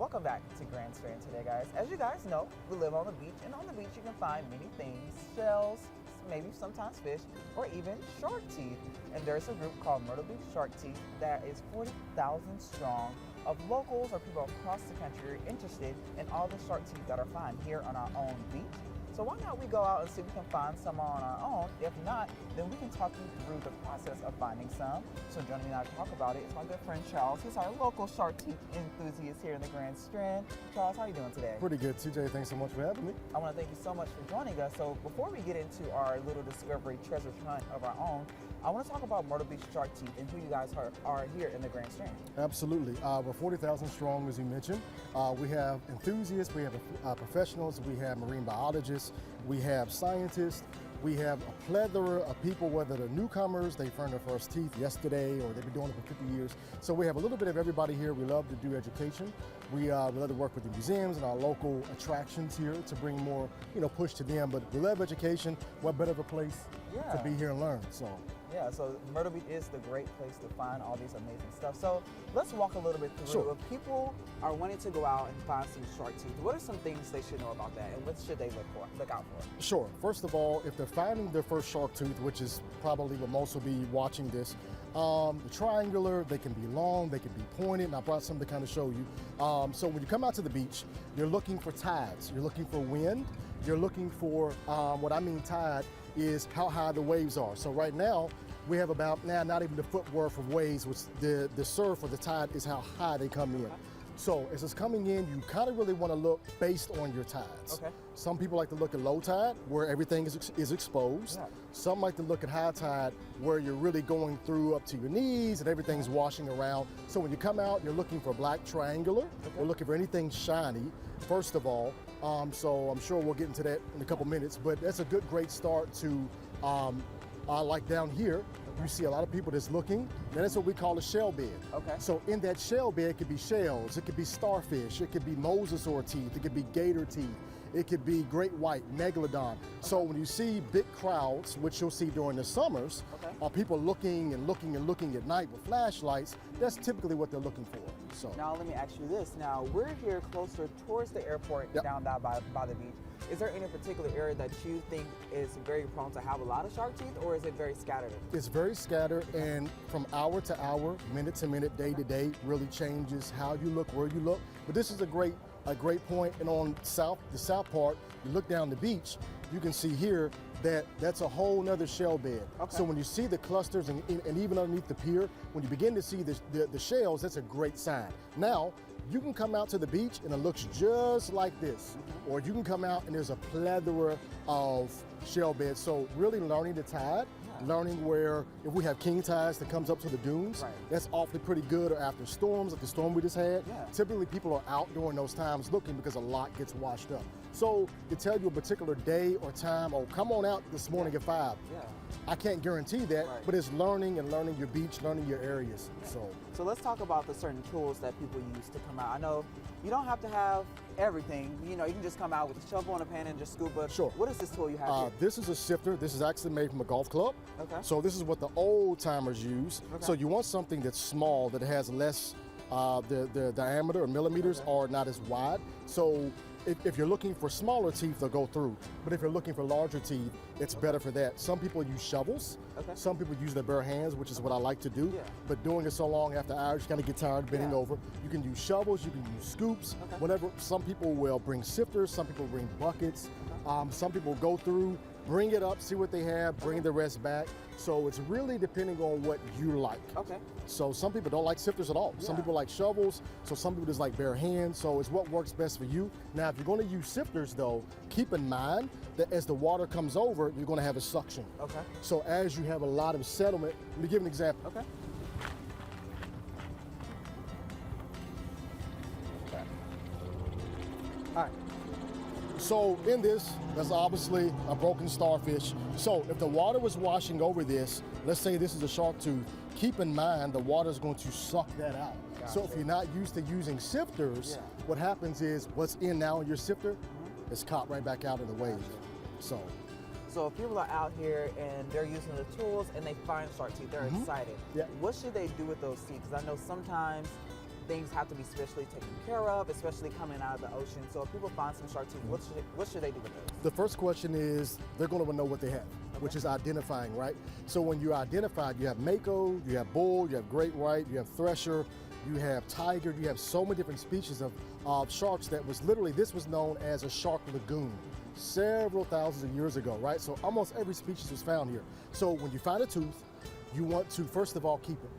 Welcome back to Grand Strand today, guys. As you guys know, we live on the beach, and on the beach you can find many things: shells, maybe sometimes fish, or even shark teeth. And there's a group called Myrtle Beach Shark Teeth that is 40,000 strong of locals or people across the country interested in all the shark teeth that are found here on our own beach. So why not we go out and see if we can find some on our own? If not, then we can talk you through the process of finding some. So joining me now to talk about it is my good friend Charles. He's our local shark teeth enthusiast here in the Grand Strand. Charles, how are you doing today? Pretty good, TJ. Thanks so much for having me. I want to thank you so much for joining us. So before we get into our little discovery treasure hunt of our own, I want to talk about Myrtle Beach Shark Teeth and who you guys are here in the Grand Strand. Absolutely. We're 40,000 strong, as you mentioned. We have enthusiasts, we have professionals, we have marine biologists, we have scientists, we have a plethora of people, whether they're newcomers, they earned their first teeth yesterday, or they've been doing it for 50 years. So we have a little bit of everybody here. We love to do education. We love to work with the museums and our local attractions here to bring more, push to them. But we love education. What better of a place to be here and learn? So Myrtle Beach is the great place to find all these amazing stuff. So let's walk a little bit through. Sure. If people are wanting to go out and find some shark teeth, what are some things they should know about that, and what should they look out for? Sure. First of all, if they're finding their first shark tooth, which is probably what most will be watching this, the triangular, they can be long, they can be pointed, and I brought some to kind of show you. So when you come out to the beach, you're looking for tides, you're looking for wind, you're looking for, what I mean tide is how high the waves are. So right now, we have about, not even the foot worth of waves, which the surf or the tide is how high they come in. So as it's coming in, you kind of really want to look based on your tides. Okay. Some people like to look at low tide, where everything is exposed. Yeah. Some like to look at high tide, where you're really going through up to your knees and everything's washing around. So when you come out, you're looking for black triangular. Okay. We're looking for anything shiny, first of all. So I'm sure we'll get into that in a couple minutes, but that's a great start to, like down here, you see a lot of people that's looking, and that's what we call a shell bed. Okay. So in that shell bed, it could be shells, it could be starfish, it could be mosasaur teeth, it could be gator teeth, it could be great white, megalodon. Okay. So when you see big crowds, which you'll see during the summers, people looking and looking and looking at night with flashlights, that's typically what they're looking for. So now let me ask you this. Now we're here closer towards the airport, down there by the beach. Is there any particular area that you think is very prone to have a lot of shark teeth, or is it very scattered? It's very scattered, and from hour to hour, minute to minute, day to day, really changes how you look, where you look. But this is a great point. And on the south part, you look down the beach, you can see here that that's a whole nother shell bed. Okay. So when you see the clusters and even underneath the pier, when you begin to see the shells, that's a great sign. Now, you can come out to the beach and it looks just like this, or you can come out and there's a plethora of shell beds. So really learning the tide, learning where, if we have king tides that comes up to the dunes, that's awfully pretty good, or after storms, like the storm we just had. Typically people are out during those times looking because a lot gets washed up. So to tell you a particular day or time, oh, come on out this morning at 5. I can't guarantee that, but it's learning your beach, learning your areas. So let's talk about the certain tools that people use to come out. I know you don't have to have everything. You can just come out with a shovel and a pan and just scoop up. Sure. What is this tool you have here? This is a sifter. This is actually made from a golf club. Okay. So this is what the old timers use. Okay. So you want something that's small, that has less, the diameter or millimeters are not as wide. So if you're looking for smaller teeth, they'll go through. But if you're looking for larger teeth, it's better for that. Some people use shovels. Some people use their bare hands, which is what I like to do. But doing it so long after hours, you kind of get tired bending over. You can use shovels, you can use scoops, whatever. Some people will bring sifters, some people bring buckets. Some people go through, bring it up, see what they have, bring the rest back. So it's really depending on what you like. So some people don't like sifters at all. Some people like shovels. So some people just like bare hands. So it's what works best for you. Now, if you're going to use sifters though, keep in mind that as the water comes over, you're going to have a suction. So as you have a lot of settlement, let me give an example. All right. So in this, there's obviously a broken starfish. So if the water was washing over this, let's say this is a shark tooth, keep in mind the water is going to suck that out. So if you're not used to using sifters, what happens is what's in now in your sifter is caught right back out of the wave. So if people are out here and they're using the tools and they find shark teeth, they're excited. What should they do with those teeth? Because I know sometimes things have to be specially taken care of, especially coming out of the ocean. So if people find some shark teeth, what should they do with those? The first question is they're going to know what they have, which is identifying, right? So when you're identified, you have mako, you have bull, you have great white, you have thresher, you have tiger, you have so many different species of sharks that was literally, this was known as a shark lagoon several thousands of years ago, right? So almost every species was found here. So when you find a tooth, you want to, first of all, keep it.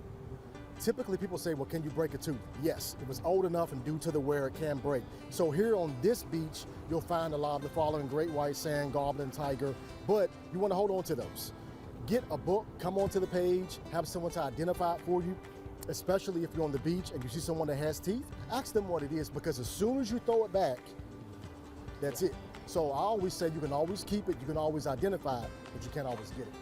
Typically people say, well, can you break a tooth? Yes, it was old enough and due to the wear it can break. So here on this beach, you'll find a lot of the following: great white, sand, goblin, tiger, but you want to hold on to those. Get a book, come onto the page, have someone to identify it for you, especially if you're on the beach and you see someone that has teeth, ask them what it is, because as soon as you throw it back, that's it. So I always say you can always keep it, you can always identify it, but you can't always get it.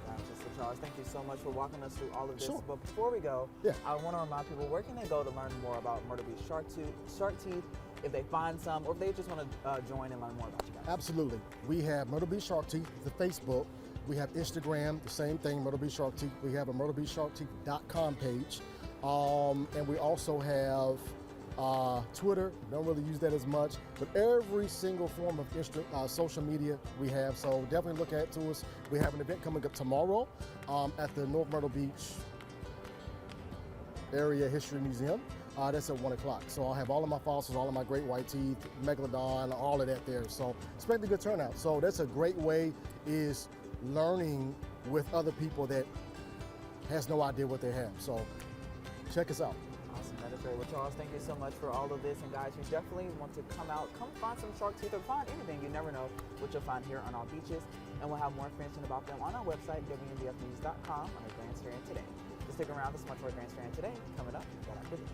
Gotcha. So Charles, thank you so much for walking us through all of this. Sure. But before we go, Yeah. I want to remind people, where can they go to learn more about Myrtle Beach shark teeth, if they find some, or if they just want to join and learn more about you guys? Absolutely. We have Myrtle Beach Shark Teeth, the Facebook. We have Instagram, the same thing, Myrtle Beach Shark Teeth. We have a myrtlebeachsharkteeth.com page. And we also have Twitter. Don't really use that as much, but every single form of social media we have. So definitely look at it to us. We have an event coming up tomorrow at the North Myrtle Beach Area History Museum. That's at 1 o'clock. So I'll have all of my fossils, all of my great white teeth, megalodon, all of that there. So expect a good turnout. So that's a great way, is learning with other people that has no idea what they have. So check us out. Awesome, that is great. Well, Charles, thank you so much for all of this. And guys, you definitely want to come out, come find some shark teeth or find anything. You never know what you'll find here on our beaches. And we'll have more information about them on our website, WMBFnews.com, under Grants Fair and Today. So stick around, there's much more Grants Fair and Today coming up right after this.